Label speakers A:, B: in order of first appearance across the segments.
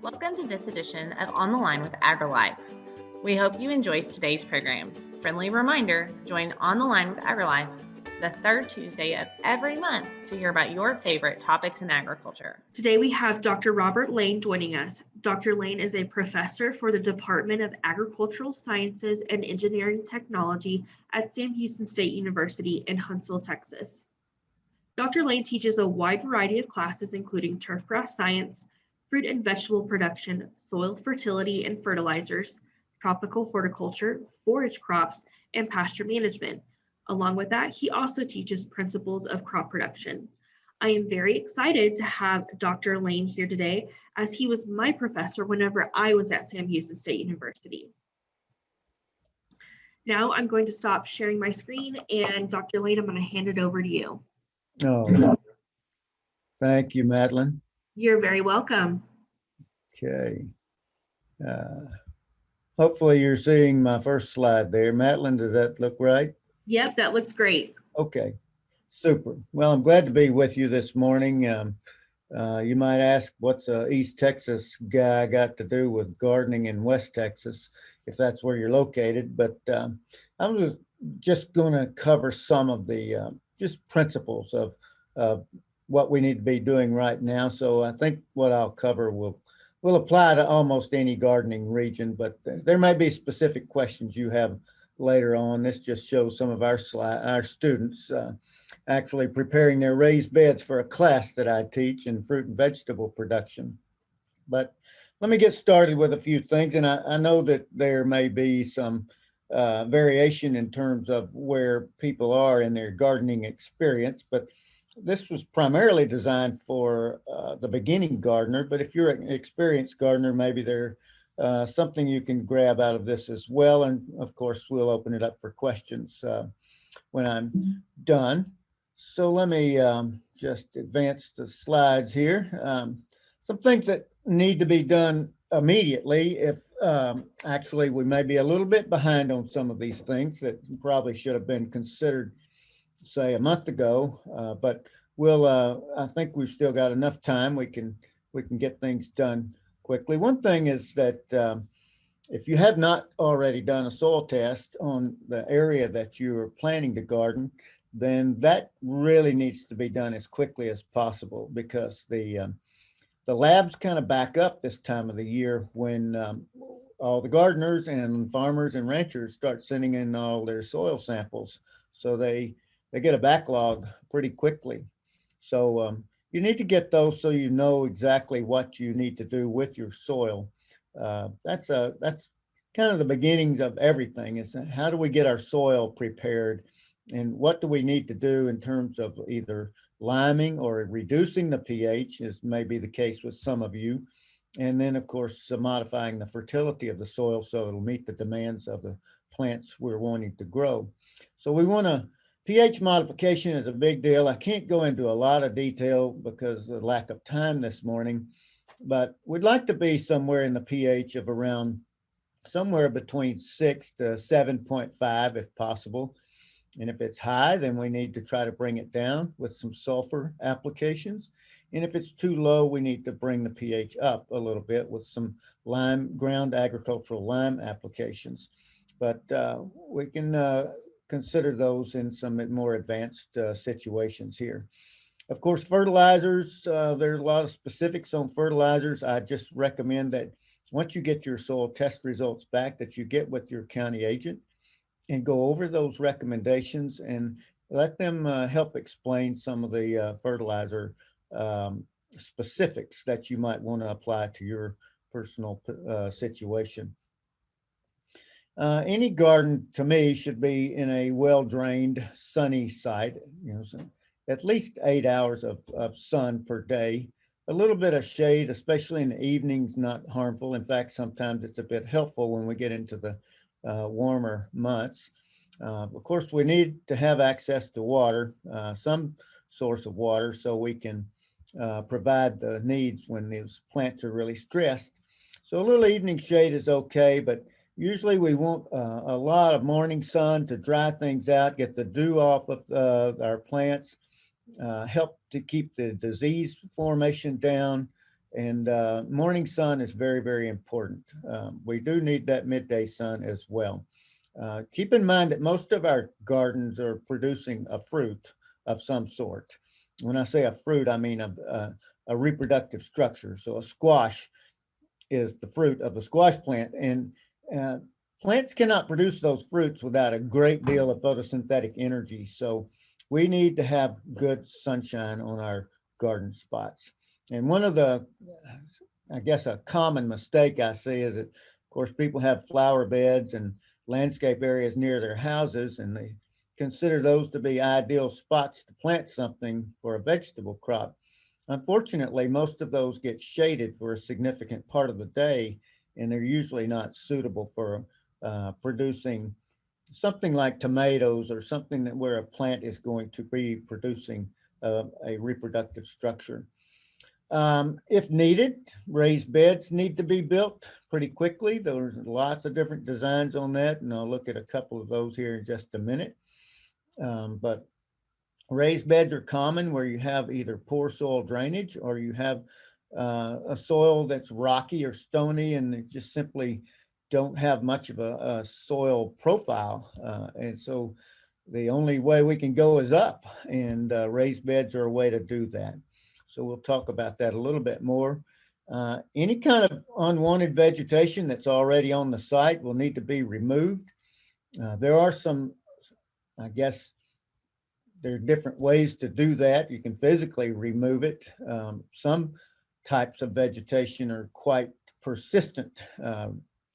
A: Welcome to this edition of On the Line with AgriLife. We hope you enjoy today's program. Friendly reminder, join On the Line with AgriLife the third Tuesday of every month to hear about your favorite topics in agriculture.
B: Today we have Dr. Robert Lane joining us. Dr. Lane is a professor for the Department of Agricultural Sciences and Engineering Technology at Sam Houston State University in Huntsville, Texas. Dr. Lane teaches a wide variety of classes including turfgrass science, fruit and vegetable production, soil fertility and fertilizers, tropical horticulture, forage crops, and pasture management. Along with that, he also teaches principles of crop production. I am very excited to have Dr. Lane here today, as he was my professor whenever I was at Sam Houston State University. Now I'm going to stop sharing my screen, and Dr. Lane, I'm going to hand it over to you.
C: Oh, thank you, Madeline.
B: You're very welcome.
C: Okay. Hopefully you're seeing my first slide there. Madeline, does that look right?
B: Yep, that looks great.
C: Okay, super. Well, I'm glad to be with you this morning. You might ask, what's a East Texas guy got to do with gardening in West Texas, if that's where you're located? But I'm just going to cover some of the just principles of what we need to be doing right now. So I think what I'll cover will apply to almost any gardening region, but there may be specific questions you have later on. This just shows some of our students actually preparing their raised beds for a class that I teach in fruit and vegetable production. But let me get started with a few things. And I know that there may be some variation in terms of where people are in their gardening experience, but this was primarily designed for the beginning gardener. But if you're an experienced gardener, maybe there's something you can grab out of this as well. And of course, we'll open it up for questions when I'm done. So let me just advance the slides here. Some things that need to be done immediately, if actually we may be a little bit behind on some of these things that probably should have been considered, say, a month ago, but I think we've still got enough time. We can get things done quickly. One thing is that if you have not already done a soil test on the area that you are planning to garden, then that really needs to be done as quickly as possible, because the labs kind of back up this time of the year when all the gardeners and farmers and ranchers start sending in all their soil samples. So they get a backlog pretty quickly. So you need to get those so you know exactly what you need to do with your soil. That's kind of the beginnings of everything, is how do we get our soil prepared, and what do we need to do in terms of either liming or reducing the pH, as may be the case with some of you. And then, of course, modifying the fertility of the soil so it'll meet the demands of the plants we're wanting to grow. So pH modification is a big deal. I can't go into a lot of detail because of the lack of time this morning, but we'd like to be somewhere in the pH of around somewhere between 6 to 7.5 if possible. And if it's high, then we need to try to bring it down with some sulfur applications. And if it's too low, we need to bring the pH up a little bit with some ground agricultural lime applications. But we can consider those in some more advanced situations here. Of course, fertilizers, there's a lot of specifics on fertilizers. I just recommend that once you get your soil test results back, that you get with your county agent and go over those recommendations and let them help explain some of the fertilizer specifics that you might want to apply to your personal situation. Any garden, to me, should be in a well-drained, sunny site, so at least 8 hours of sun per day. A little bit of shade, especially in the evenings, not harmful. In fact, sometimes it's a bit helpful when we get into the warmer months. Of course, we need to have access to water, some source of water, so we can provide the needs when these plants are really stressed. So a little evening shade is okay, but usually we want a lot of morning sun to dry things out, get the dew off of our plants, help to keep the disease formation down, And morning sun is very, very important. We do need that midday sun as well. Keep in mind that most of our gardens are producing a fruit of some sort. When I say a fruit, I mean a reproductive structure. So a squash is the fruit of the squash plant. And uh, plants cannot produce those fruits without a great deal of photosynthetic energy. So we need to have good sunshine on our garden spots. And one of the, I guess, a common mistake I see is that, of course, people have flower beds and landscape areas near their houses, and they consider those to be ideal spots to plant something for a vegetable crop. Unfortunately, most of those get shaded for a significant part of the day, and they're usually not suitable for producing something like tomatoes or something that where a plant is going to be producing a reproductive structure. If needed, raised beds need to be built pretty quickly. There's lots of different designs on that, and I'll look at a couple of those here in just a minute. But raised beds are common where you have either poor soil drainage or you have a soil that's rocky or stony and they just simply don't have much of a soil profile. And so the only way we can go is up, and raised beds are a way to do that. So we'll talk about that a little bit more. Any kind of unwanted vegetation that's already on the site will need to be removed. There are some, I guess, there are different ways to do that. You can physically remove it. Some types of vegetation are quite persistent.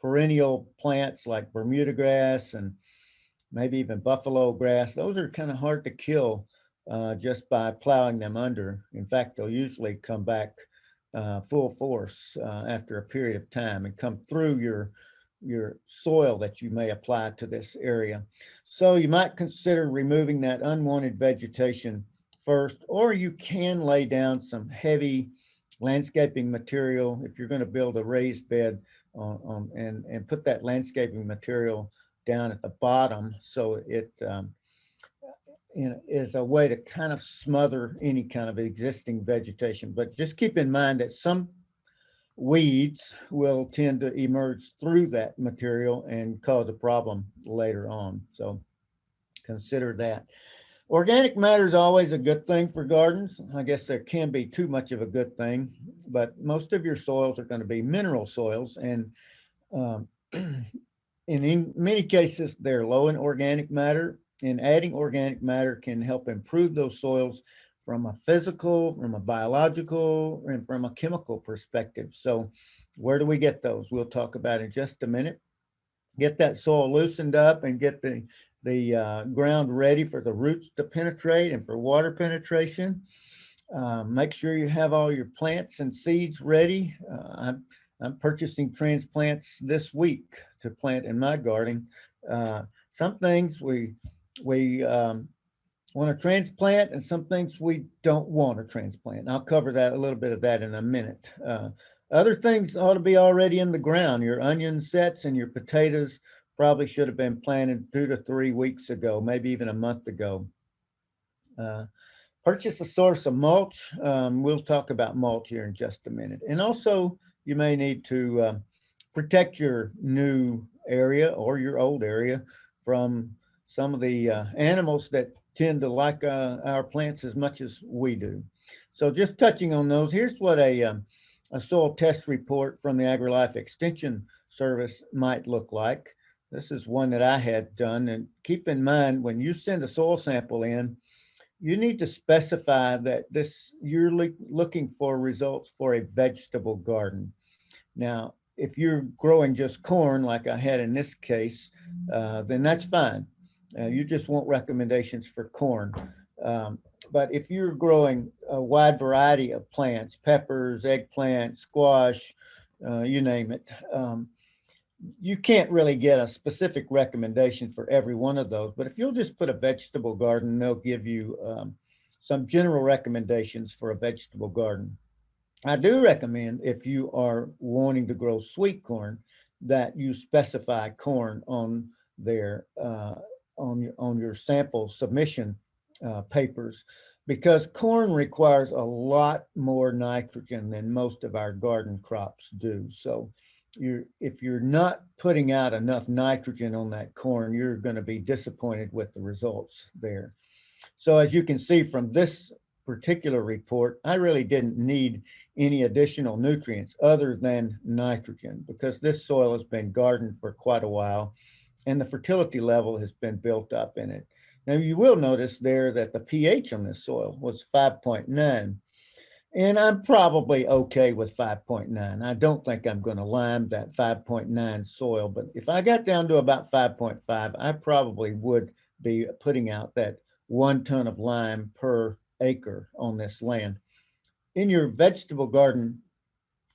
C: Perennial plants like Bermuda grass and maybe even buffalo grass, those are kind of hard to kill just by plowing them under. In fact, they'll usually come back full force after a period of time and come through your soil that you may apply to this area. So you might consider removing that unwanted vegetation first, or you can lay down some heavy landscaping material if you're going to build a raised bed and put that landscaping material down at the bottom so it is a way to kind of smother any kind of existing vegetation. But just keep in mind that some weeds will tend to emerge through that material and cause a problem later on. So consider that. Organic matter is always a good thing for gardens. I guess there can be too much of a good thing, but most of your soils are going to be mineral soils, and um, in many cases, they're low in organic matter, and adding organic matter can help improve those soils from a physical, from a biological, and from a chemical perspective. So where do we get those? We'll talk about in just a minute. Get that soil loosened up and get the ground ready for the roots to penetrate and for water penetration. Make sure you have all your plants and seeds ready. I'm purchasing transplants this week to plant in my garden. Some things we want to transplant, and some things we don't want to transplant. I'll cover that a little bit of that in a minute. Other things ought to be already in the ground. Your onion sets and your potatoes probably should have been planted 2 to 3 weeks ago, maybe even a month ago. Purchase a source of mulch. We'll talk about mulch here in just a minute. And also, you may need to protect your new area or your old area from some of the animals that tend to like our plants as much as we do. So just touching on those, here's what a soil test report from the AgriLife Extension Service might look like. This is one that I had done. And keep in mind, when you send a soil sample in, you need to specify that you're looking for results for a vegetable garden. Now, if you're growing just corn, like I had in this case, then that's fine. You just want recommendations for corn. But if you're growing a wide variety of plants, peppers, eggplant, squash, you name it, you can't really get a specific recommendation for every one of those. But if you'll just put a vegetable garden, they'll give you some general recommendations for a vegetable garden. I do recommend, if you are wanting to grow sweet corn, that you specify corn on their on your sample submission papers. because corn requires a lot more nitrogen than most of our garden crops do. So if you're not putting out enough nitrogen on that corn, you're going to be disappointed with the results there. So as you can see from this particular report, I really didn't need any additional nutrients other than nitrogen because this soil has been gardened for quite a while and the fertility level has been built up in it. Now you will notice there that the pH on this soil was 5.9, and I'm probably okay with 5.9. I don't think I'm going to lime that 5.9 soil, but if I got down to about 5.5, I probably would be putting out that 1 ton of lime per acre on this land. In your vegetable garden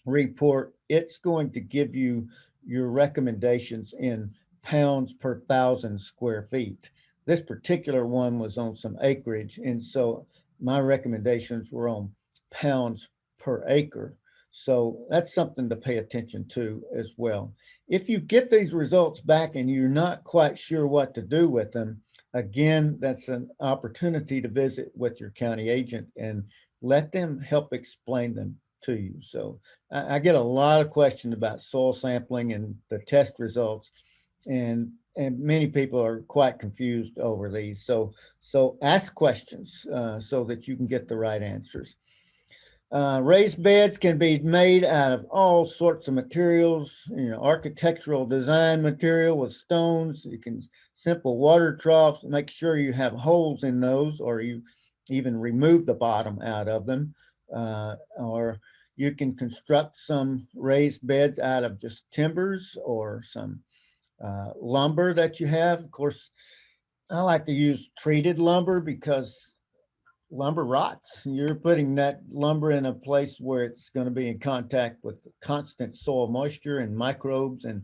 C: report, it's going to give you your recommendations in pounds per 1,000 square feet. This particular one was on some acreage, and so my recommendations were on pounds per acre. So that's something to pay attention to as well. If you get these results back and you're not quite sure what to do with them, again, that's an opportunity to visit with your county agent and let them help explain them to you. So I get a lot of questions about soil sampling and the test results, and many people are quite confused over these. So ask questions so that you can get the right answers. Raised beds can be made out of all sorts of materials, architectural design material with stones. You can simple water troughs, make sure you have holes in those, or you even remove the bottom out of them. Or you can construct some raised beds out of just timbers or some lumber that you have. Of course, I like to use treated lumber because lumber rots. You're putting that lumber in a place where it's going to be in contact with constant soil moisture and microbes, and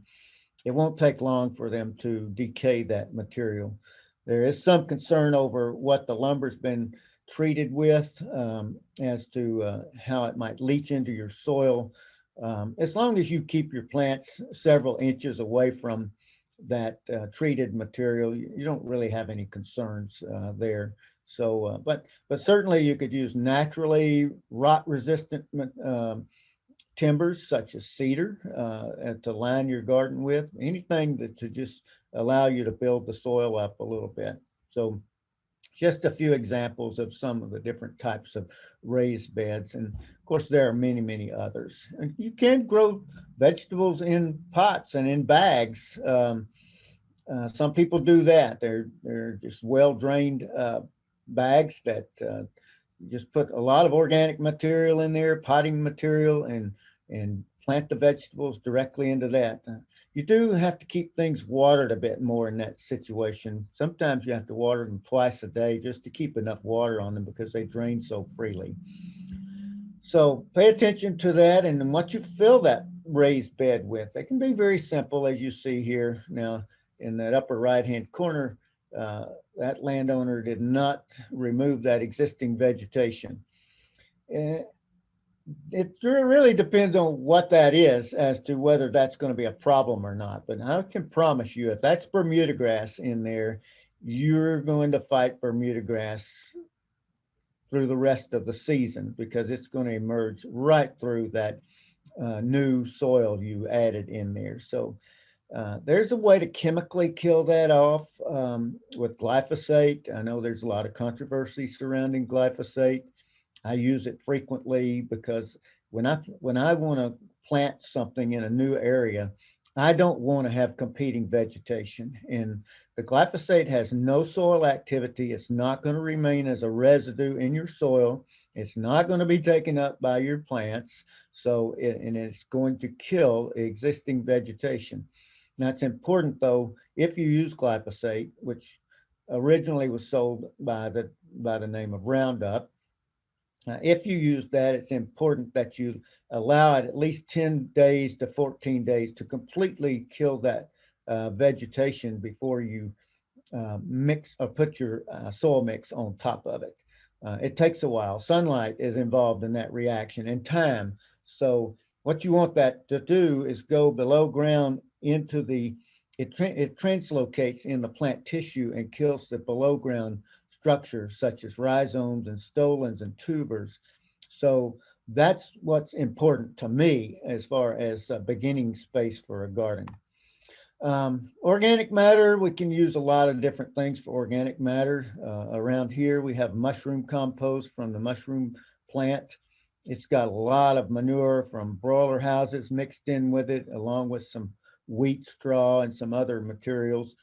C: it won't take long for them to decay that material. There is some concern over what the lumber's been treated with as to how it might leach into your soil. As long as you keep your plants several inches away from that treated material, you don't really have any concerns there. So, but certainly you could use naturally rot resistant timbers such as cedar to line your garden with, anything that to just allow you to build the soil up a little bit. So just a few examples of some of the different types of raised beds. And of course, there are many, many others. And you can grow vegetables in pots and in bags. Some people do that. They're just well-drained bags that just put a lot of organic material in there, potting material, and plant the vegetables directly into that. You do have to keep things watered a bit more in that situation. Sometimes you have to water them twice a day just to keep enough water on them because they drain so freely. So pay attention to that and what you fill that raised bed with. It can be very simple, as you see here. Now, in that upper right-hand corner, that landowner did not remove that existing vegetation. It really depends on what that is as to whether that's going to be a problem or not. But I can promise you, if that's Bermuda grass in there, you're going to fight Bermuda grass through the rest of the season because it's going to emerge right through that new soil you added in there. So there's a way to chemically kill that off with glyphosate. I know there's a lot of controversy surrounding glyphosate. I use it frequently because when I want to plant something in a new area, I don't want to have competing vegetation. And the glyphosate has no soil activity. It's not going to remain as a residue in your soil. It's not going to be taken up by your plants. So, and it's going to kill existing vegetation. Now, it's important though, if you use glyphosate, which originally was sold by the name of Roundup, if you use that, it's important that you allow it at least 10 days to 14 days to completely kill that vegetation before you mix or put your soil mix on top of it. It takes a while. Sunlight is involved in that reaction and time. So what you want that to do is go below ground into it translocates in the plant tissue and kills the below ground structures such as rhizomes and stolons and tubers. So that's what's important to me as far as a beginning space for a garden. Organic matter, we can use a lot of different things for organic matter. Around here, we have mushroom compost from the mushroom plant. It's got a lot of manure from broiler houses mixed in with it, along with some wheat straw and some other materials.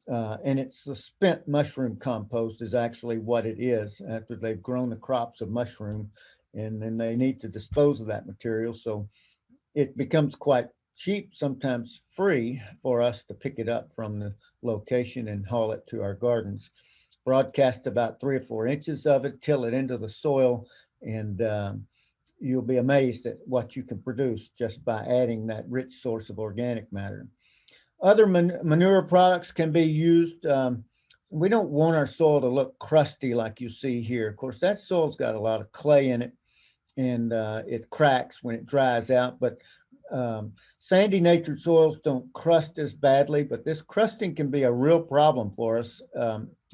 C: And it's the spent mushroom compost is actually what it is after they've grown the crops of mushroom, and then they need to dispose of that material. So it becomes quite cheap, sometimes free, for us to pick it up from the location and haul it to our gardens. Broadcast about 3 or 4 inches of it, till it into the soil, and you'll be amazed at what you can produce just by adding that rich source of organic matter. Other manure products can be used. We don't want our soil to look crusty like you see here. Of course, that soil's got a lot of clay in it, and it cracks when it dries out. But sandy natured soils don't crust as badly, but this crusting can be a real problem for us,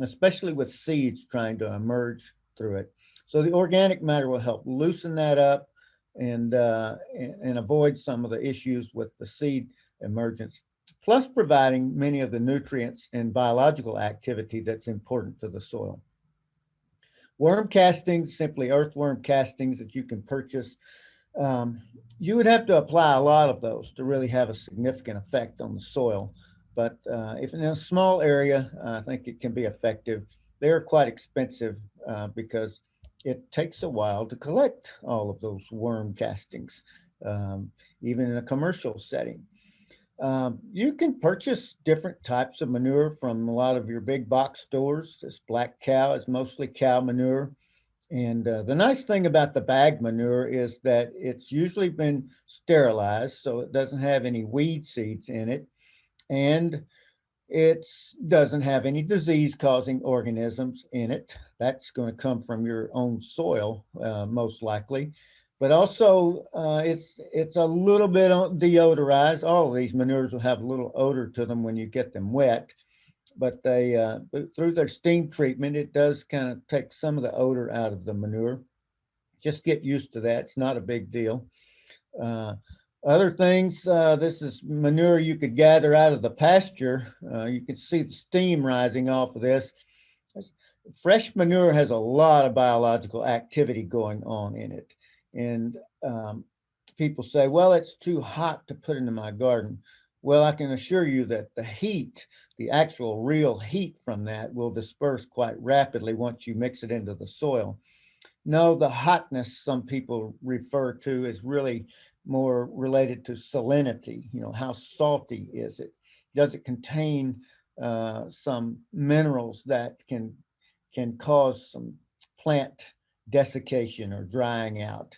C: especially with seeds trying to emerge through it. So the organic matter will help loosen that up and avoid some of the issues with the seed emergence, plus providing many of the nutrients and biological activity that's important to the soil. Worm castings, simply earthworm castings that you can purchase. You would have to apply a lot of those to really have a significant effect on the soil. But if in a small area, I think it can be effective. They're quite expensive because it takes a while to collect all of those worm castings, even in a commercial setting. You can purchase different types of manure from a lot of your big box stores. This black cow is mostly cow manure. And the nice thing about the bag manure is that it's usually been sterilized, so it doesn't have any weed seeds in it. And it doesn't have any disease causing organisms in it. That's going to come from your own soil, most likely. But also, it's a little bit deodorized. All of these manures will have a little odor to them when you get them wet, but they through their steam treatment, it does kind of take some of the odor out of the manure. Just get used to that. It's not a big deal. Uh, Other things, this is manure you could gather out of the pasture. You can see the steam rising off of this. Fresh manure has a lot of biological activity going on in it. And people say, well, it's too hot to put into my garden. Well, I can assure you that the heat, the actual real heat from that, will disperse quite rapidly once you mix it into the soil. No, the hotness some people refer to is really more related to salinity. You know, how salty is it? Does it contain some minerals that can cause some plant desiccation or drying out?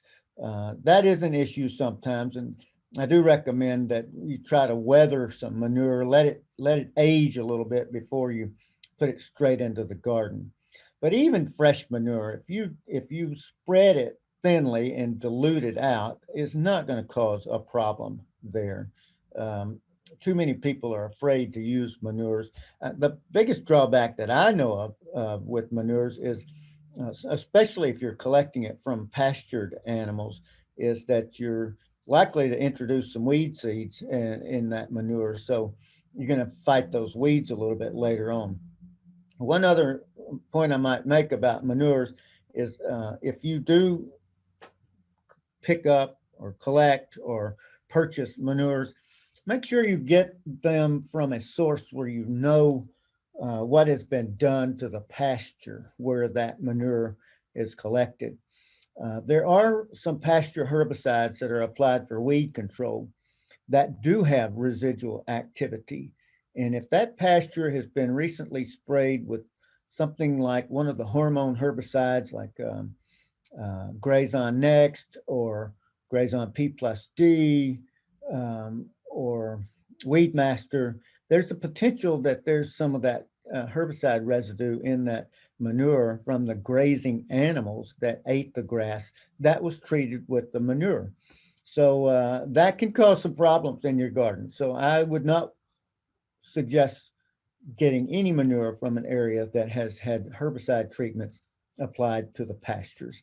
C: That is an issue sometimes, and I do recommend that you try to weather some manure, let it age a little bit before you put it straight into the garden. But even fresh manure, if you spread it thinly and dilute it out, is not going to cause a problem there. Um, Too many people are afraid to use manures. The biggest drawback that I know of with manures is, especially if you're collecting it from pastured animals, is that you're likely to introduce some weed seeds in that manure. So you're going to fight those weeds a little bit later on. One other point I might make about manures is if you do pick up or collect or purchase manures, make sure you get them from a source where you know what has been done to the pasture where that manure is collected. There are some pasture herbicides that are applied for weed control that do have residual activity. And if that pasture has been recently sprayed with something like one of the hormone herbicides like Grazon Next or Grazon P plus D or Weedmaster, there's the potential that there's some of that herbicide residue in that manure from the grazing animals that ate the grass that was treated with the manure. So that can cause some problems in your garden. So I would not suggest getting any manure from an area that has had herbicide treatments applied to the pastures.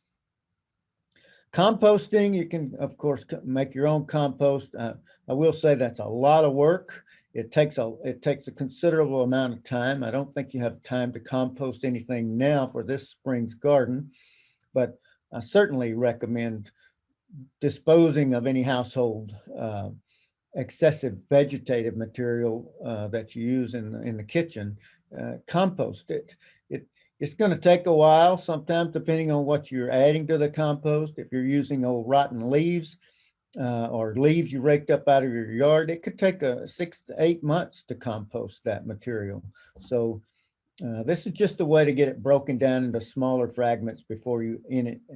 C: Composting, you can, of course, make your own compost. I will say that's a lot of work. It takes a considerable amount of time. I don't think you have time to compost anything now for this spring's garden, but I certainly recommend disposing of any household excessive vegetative material that you use in the kitchen. Compost it. It's going to take a while, sometimes depending on what you're adding to the compost. If you're using old rotten leaves or leaves you raked up out of your yard, it could take 6 to 8 months to compost that material. So this is just a way to get it broken down into smaller fragments before you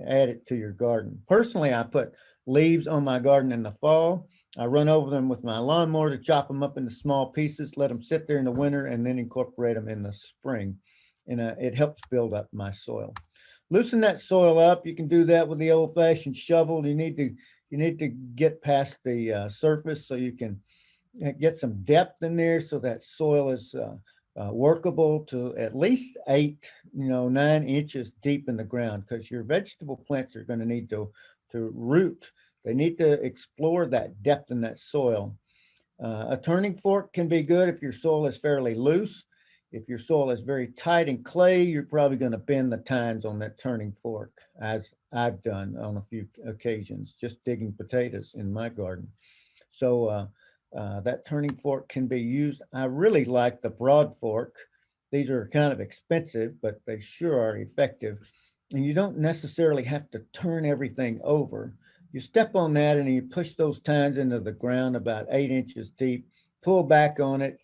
C: add it to your garden. Personally, I put leaves on my garden in the fall. I run over them with my lawnmower to chop them up into small pieces, let them sit there in the winter, and then incorporate them in the spring. And it helps build up my soil. Loosen that soil up. You can do that with the old-fashioned shovel. You need to get past the surface so you can get some depth in there so that soil is workable to at least 9 inches deep in the ground, because your vegetable plants are going to need to root. They need to explore that depth in that soil. A turning fork can be good if your soil is fairly loose. If your soil is very tight and clay, you're probably going to bend the tines on that turning fork, as I've done on a few occasions, just digging potatoes in my garden. So that turning fork can be used. I really like the broad fork. These are kind of expensive, but they sure are effective. And you don't necessarily have to turn everything over. You step on that and you push those tines into the ground about 8 inches deep, pull back on it.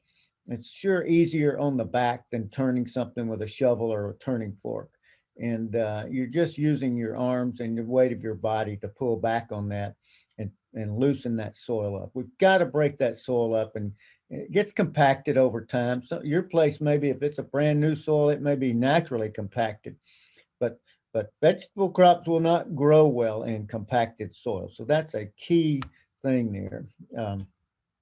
C: It's sure easier on the back than turning something with a shovel or a turning fork. And you're just using your arms and the weight of your body to pull back on that and loosen that soil up. We've got to break that soil up, and it gets compacted over time. So your place, maybe if it's a brand new soil, it may be naturally compacted, but vegetable crops will not grow well in compacted soil. So that's a key thing there.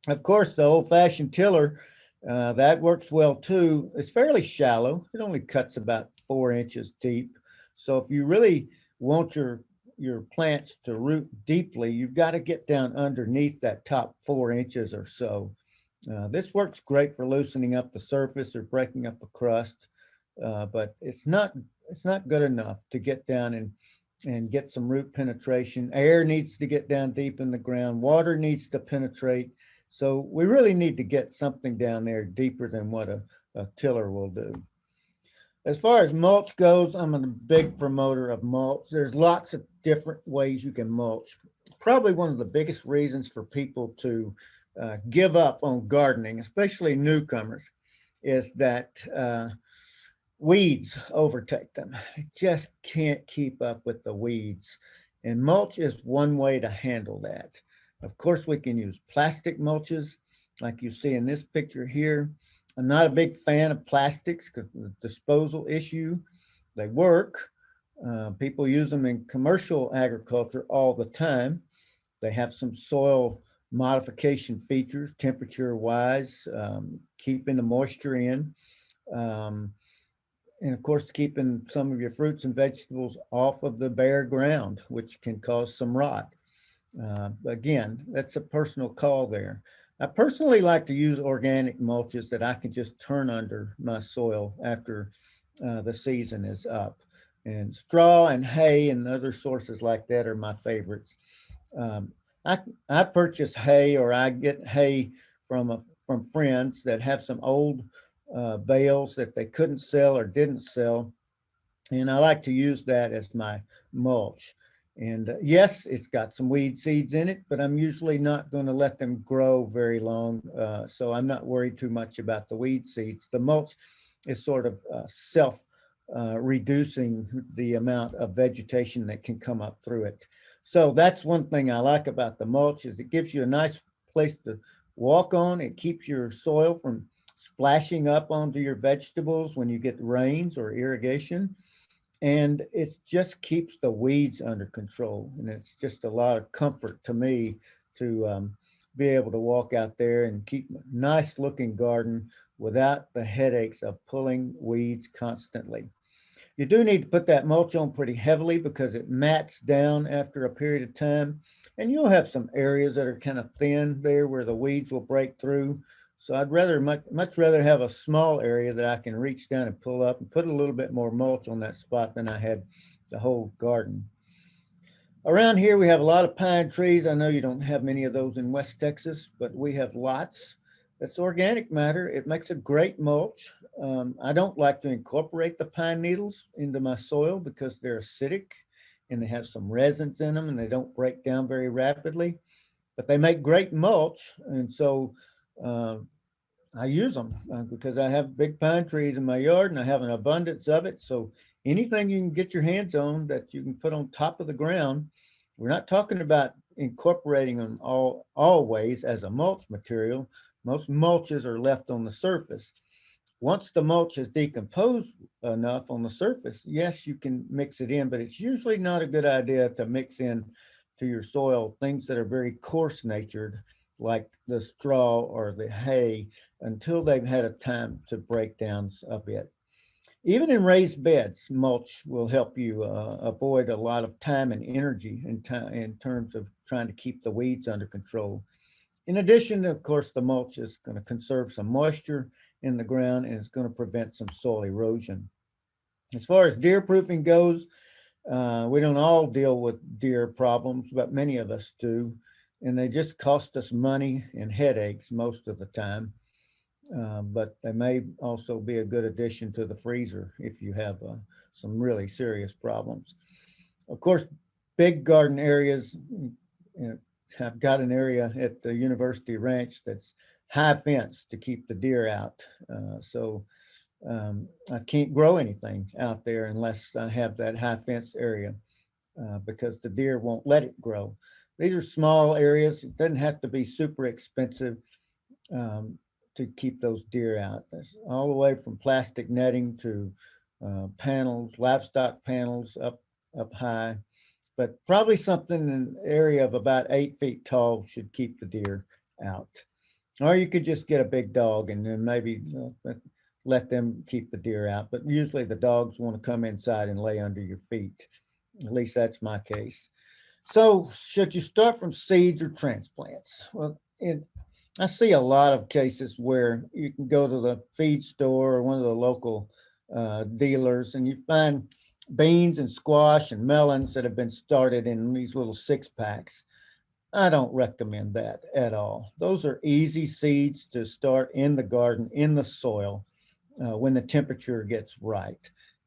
C: Of course, the old-fashioned tiller, that works well too. It's fairly shallow. It only cuts about 4 inches deep. So if you really want your plants to root deeply, you've got to get down underneath that top 4 inches or so. This works great for loosening up the surface or breaking up a crust, but it's not good enough to get down and get some root penetration. Air needs to get down deep in the ground. Water needs to penetrate. So we really need to get something down there deeper than what a tiller will do. As far as mulch goes, I'm a big promoter of mulch. There's lots of different ways you can mulch. Probably one of the biggest reasons for people to give up on gardening, especially newcomers, is that weeds overtake them. Just can't keep up with the weeds. And mulch is one way to handle that. Of course, we can use plastic mulches like you see in this picture here. I'm not a big fan of plastics because of the disposal issue. They work. People use them in commercial agriculture all the time. They have some soil modification features, temperature wise, keeping the moisture in. And of course, keeping some of your fruits and vegetables off of the bare ground, which can cause some rot. Again, that's a personal call there. I personally like to use organic mulches that I can just turn under my soil after the season is up. And straw and hay and other sources like that are my favorites. Um, I purchase hay, or I get hay from friends that have some old bales that they couldn't sell or didn't sell, and I like to use that as my mulch. And yes, it's got some weed seeds in it, but I'm usually not going to let them grow very long, so I'm not worried too much about the weed seeds. The mulch is sort of self reducing the amount of vegetation that can come up through it. So that's one thing I like about the mulch, is it gives you a nice place to walk on. It keeps your soil from splashing up onto your vegetables when you get rains or irrigation. And it just keeps the weeds under control. And it's just a lot of comfort to me to be able to walk out there and keep a nice looking garden without the headaches of pulling weeds constantly. You do need to put that mulch on pretty heavily because it mats down after a period of time. And you'll have some areas that are kind of thin there where the weeds will break through. So I'd much rather have a small area that I can reach down and pull up and put a little bit more mulch on that spot than I had the whole garden. Around here, we have a lot of pine trees. I know you don't have many of those in West Texas, but we have lots. It's organic matter. It makes a great mulch. I don't like to incorporate the pine needles into my soil because they're acidic and they have some resins in them and they don't break down very rapidly, but they make great mulch. And so uh, I use them because I have big pine trees in my yard and I have an abundance of it. So anything you can get your hands on that you can put on top of the ground, we're not talking about incorporating them always as a mulch material. Most mulches are left on the surface. Once the mulch has decomposed enough on the surface, yes, you can mix it in, but it's usually not a good idea to mix in to your soil things that are very coarse natured, like the straw or the hay, until they've had a time to break down a bit. Even in raised beds, mulch will help you avoid a lot of time and energy in terms of trying to keep the weeds under control. In addition, of course, the mulch is going to conserve some moisture in the ground and it's going to prevent some soil erosion. As far as deer proofing goes, we don't all deal with deer problems, but many of us do. And they just cost us money and headaches most of the time. But they may also be a good addition to the freezer if you have some really serious problems. Of course, big garden areas, I've got an area at the University Ranch that's high fence to keep the deer out. So I can't grow anything out there unless I have that high fence area because the deer won't let it grow. These are small areas. It doesn't have to be super expensive um, to keep those deer out. That's all the way from plastic netting to panels, livestock panels up high, but probably something in an area of about 8 feet tall should keep the deer out. Or you could just get a big dog and then maybe let them keep the deer out. But usually the dogs want to come inside and lay under your feet. At least that's my case. So should you start from seeds or transplants? Well, I see a lot of cases where you can go to the feed store or one of the local dealers and you find beans and squash and melons that have been started in these little 6 packs. I don't recommend that at all. Those are easy seeds to start in the garden, in the soil, when the temperature gets right.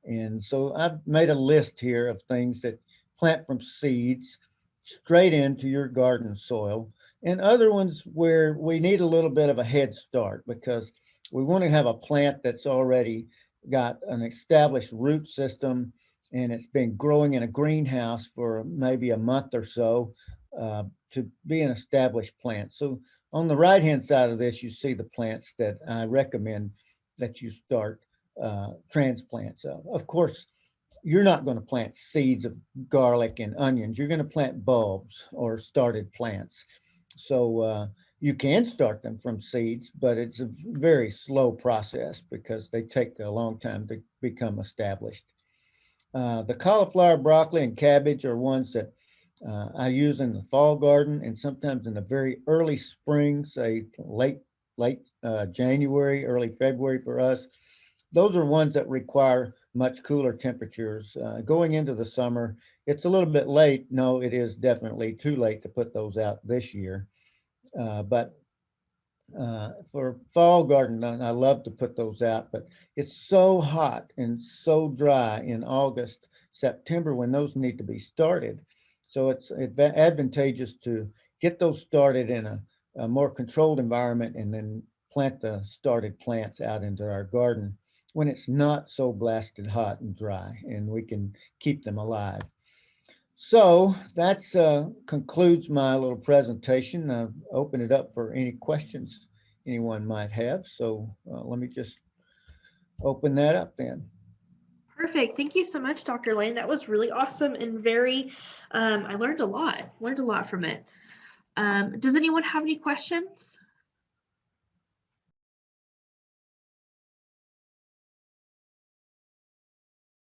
C: And so I've made a list here of things that plant from seeds straight into your garden soil, and other ones where we need a little bit of a head start because we want to have a plant that's already got an established root system and it's been growing in a greenhouse for maybe a month or so to be an established plant. So on the right hand side of this, you see the plants that I recommend that you start transplants of. Of course, you're not going to plant seeds of garlic and onions. You're going to plant bulbs or started plants. So you can start them from seeds, but it's a very slow process because they take a long time to become established. The cauliflower, broccoli, and cabbage are ones that I use in the fall garden and sometimes in the very early spring, say late January, early February for us. Those are ones that require much cooler temperatures. Going into the summer, it's a little bit late. No, it is definitely too late to put those out this year. But for fall garden, I love to put those out, but it's so hot and so dry in August, September when those need to be started. So it's advantageous to get those started in a more controlled environment and then plant the started plants out into our garden when it's not so blasted hot and dry and we can keep them alive. So that concludes my little presentation. I'll open it up for any questions anyone might have. So let me just open that up then.
B: Perfect. Thank you so much, Dr. Lane. That was really awesome and I learned a lot from it. Does anyone have any questions?